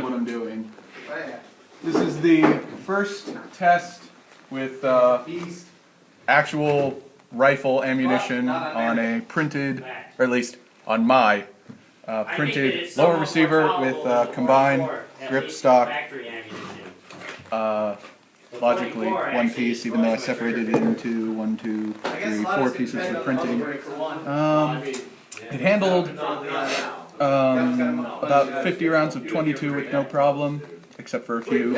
what I'm doing. This is the first test with actual rifle ammunition on a printed, or at least on my printed lower receiver with combined grip stock. Logically one piece, even though I separated it into 1, 2, 3, 4 pieces for printing. It handled about 50 rounds of 22 with no problem, except for a few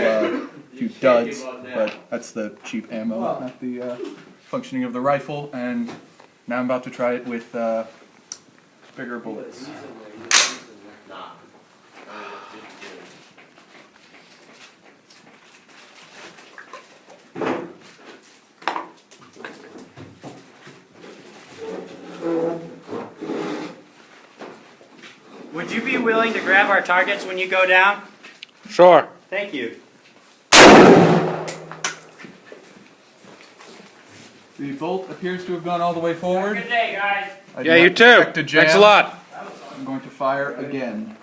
duds, but that's the cheap ammo, not the functioning of the rifle. And now I'm about to try it with bigger bullets. Would you be willing to grab our targets when you go down? Sure. Thank you. The bolt appears to have gone all the way forward. Good day, guys. I do Yeah, not you too. expect a jam. Thanks a lot. I'm going to fire again.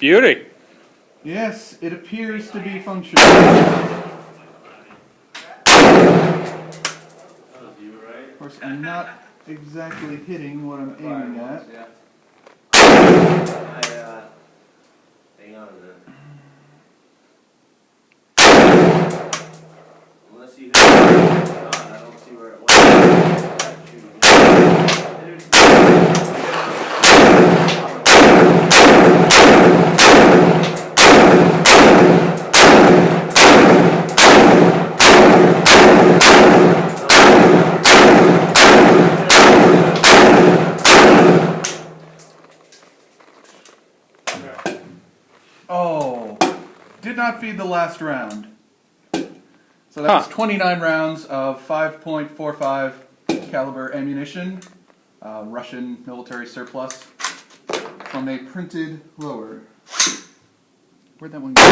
Beauty. Yes, it appears to be functional. Of course, I'm not exactly hitting what I'm aiming at. Hang on a minute. Unless you hit I don't see where it went. Oh, did not feed the last round. So that was 29 rounds of 5.45 caliber ammunition, Russian military surplus, from a printed lower. Where'd that one go?